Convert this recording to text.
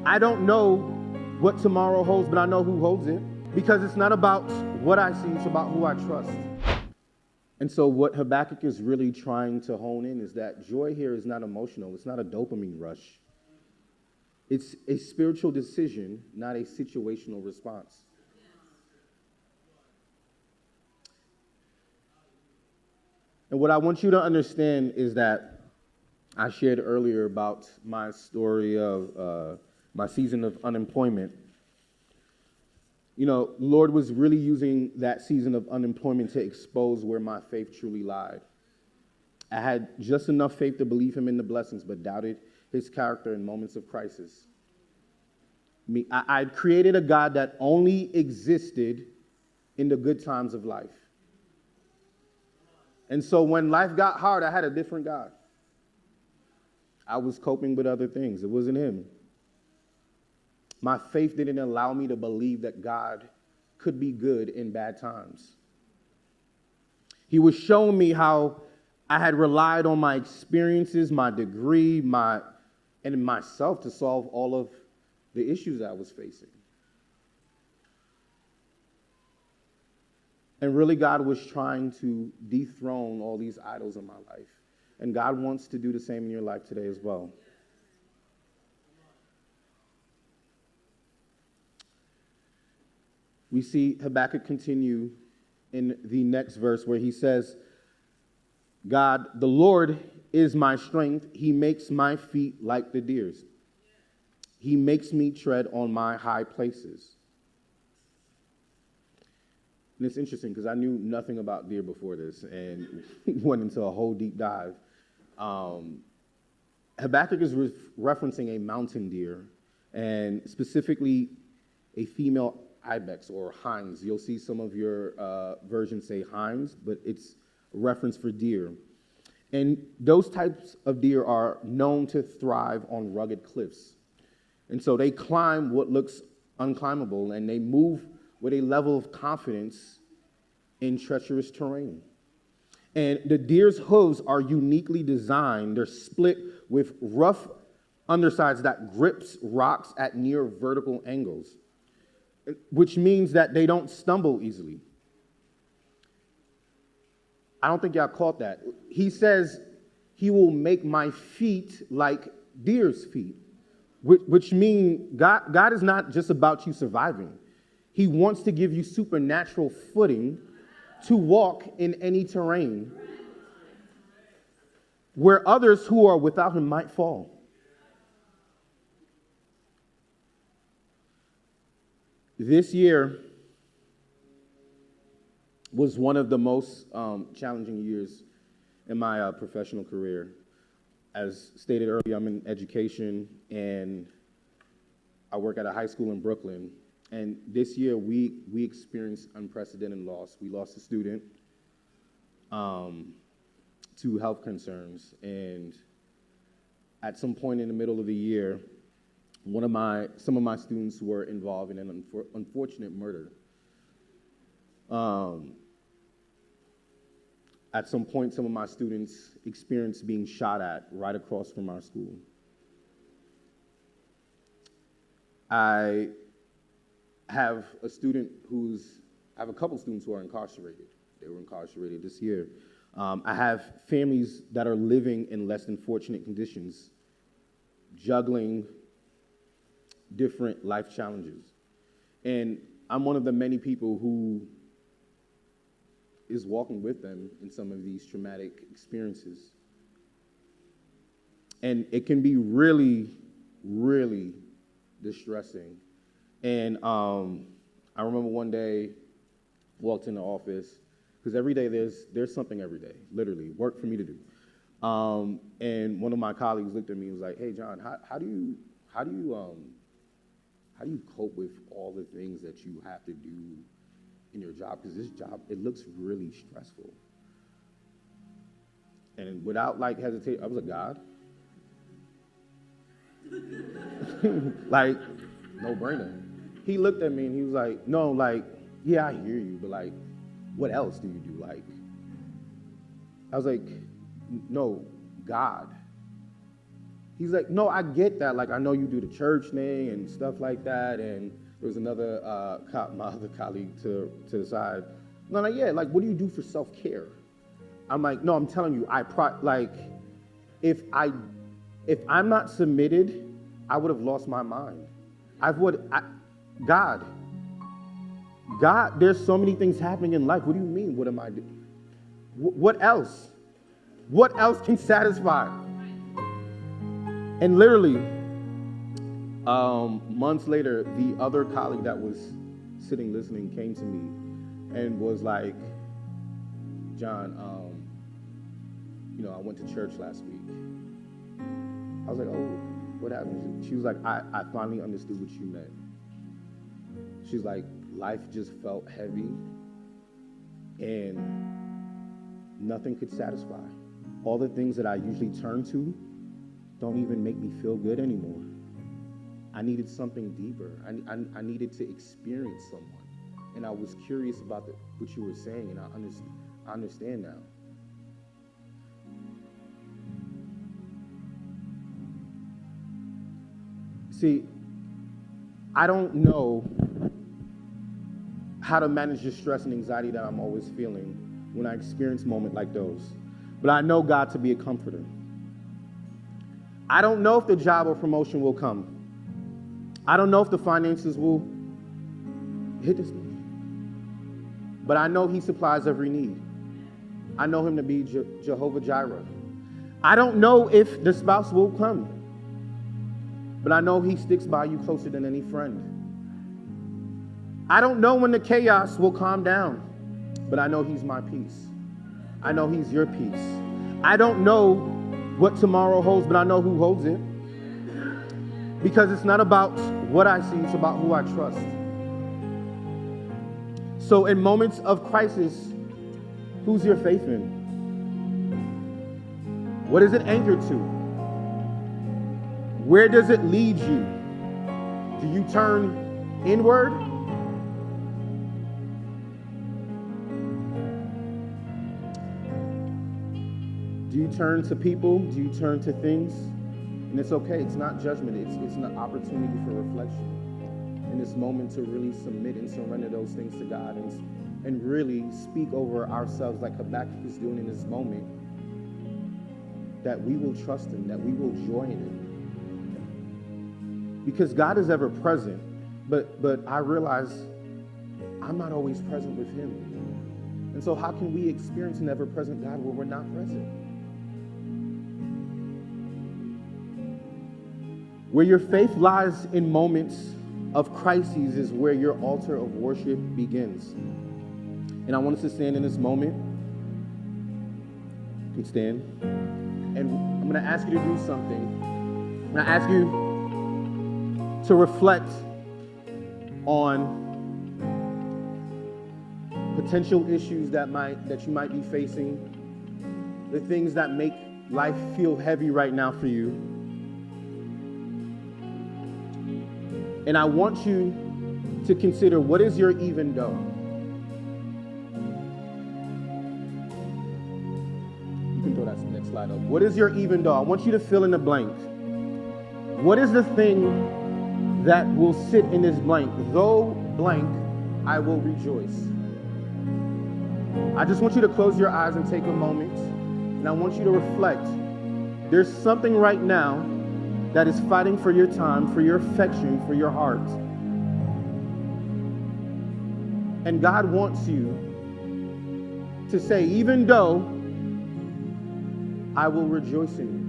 I don't know what tomorrow holds, but I know who holds it. Because it's not about what I see, it's about who I trust. And so what Habakkuk is really trying to hone in is that joy here is not emotional. It's not a dopamine rush. It's a spiritual decision, not a situational response. And what I want you to understand is that I shared earlier about my story of my season of unemployment. You know, Lord was really using that season of unemployment to expose where my faith truly lied. I had just enough faith to believe him in the blessings, but doubted his character in moments of crisis. I'd created a God that only existed in the good times of life. And so when life got hard, I had a different God. I was coping with other things. It wasn't him. My faith didn't allow me to believe that God could be good in bad times. He was showing me how I had relied on my experiences, my degree, and myself to solve all of the issues I was facing. And really, God was trying to dethrone all these idols in my life. And God wants to do the same in your life today as well. We see Habakkuk continue in the next verse where he says, God, the Lord is my strength. He makes my feet like the deer's. He makes me tread on my high places. And it's interesting because I knew nothing about deer before this and went into a whole deep dive. Habakkuk is referencing a mountain deer, and specifically a female ibex or hinds. You'll see some of your versions say hinds, but it's a reference for deer. And those types of deer are known to thrive on rugged cliffs. And so they climb what looks unclimbable, and they move with a level of confidence in treacherous terrain. And the deer's hooves are uniquely designed. They're split with rough undersides that grips rocks at near vertical angles, which means that they don't stumble easily. I don't think y'all caught that. He says he will make my feet like deer's feet, which means God is not just about you surviving. He wants to give you supernatural footing to walk in any terrain where others who are without him might fall. This year was one of the most challenging years in my professional career. As stated earlier, I'm in education, and I work at a high school in Brooklyn. And this year, we experienced unprecedented loss. We lost a student to health concerns. And at some point in the middle of the year, some of my students were involved in an unfortunate murder. At some point, some of my students experienced being shot at right across from our school. I have a couple students who are incarcerated. They were incarcerated this year. I have families that are living in less than fortunate conditions, juggling different life challenges. And I'm one of the many people who is walking with them in some of these traumatic experiences. And it can be really, really distressing. And I remember one day, walked in the office, because every day there's something every day, literally, work for me to do. And one of my colleagues looked at me and was like, "Hey, John, how do you cope with all the things that you have to do in your job? Because this job, it looks really stressful." And without hesitation, I was like, "God." Like, no brainer. He looked at me and he was like, "No, yeah, I hear you, but what else do you do?" I was like, "No, God." He's like, no, I get that. Like, I know you do the church thing and stuff like that. And there was another, my other colleague to the side. No, like, yeah, like, what do you do for self-care? I'm like, no, I'm telling you, if I'm not submitted, I would have lost my mind. God, there's so many things happening in life. What do you mean? What am I doing? What else? What else can satisfy? And literally, months later, the other colleague that was sitting listening came to me and was like, John, I went to church last week. I was like, oh, what happened? She was like, I finally understood what you meant. She's like, life just felt heavy and nothing could satisfy. All the things that I usually turn to don't even make me feel good anymore. I needed something deeper. I needed to experience someone. And I was curious about what you were saying, and I understand now. See, I don't know how to manage the stress and anxiety that I'm always feeling when I experience moments like those. But I know God to be a comforter. I don't know if the job or promotion will come. I don't know if the finances will hit this. But I know he supplies every need. I know him to be Jehovah Jireh. I don't know if the spouse will come. But I know he sticks by you closer than any friend. I don't know when the chaos will calm down. But I know he's my peace. I know he's your peace. I don't know what tomorrow holds, but I know who holds it. Because it's not about what I see, it's about who I trust. So in moments of crisis, who's your faith in? What is it anchored to? Where does it lead you? Do you turn inward? Do you turn to people? Do you turn to things? And it's okay. It's not judgment. It's an opportunity for reflection. In this moment to really submit and surrender those things to God and really speak over ourselves like Habakkuk is doing in this moment, that we will trust him, that we will joy in him. Because God is ever present, but I realize I'm not always present with him. And so how can we experience an ever-present God where we're not present? Where your faith lies in moments of crises is where your altar of worship begins. And I want us to stand in this moment. You can stand. And I'm going to ask you to do something. I'm going to ask you to reflect on potential issues that you might be facing, the things that make life feel heavy right now for you. And I want you to consider, what is your even though? You can throw that next slide up. What is your even though? I want you to fill in the blank. What is the thing that will sit in this blank? Though blank, I will rejoice. I just want you to close your eyes and take a moment. And I want you to reflect. There's something right now that is fighting for your time, for your affection, for your heart. And God wants you to say, even though I will rejoice in you.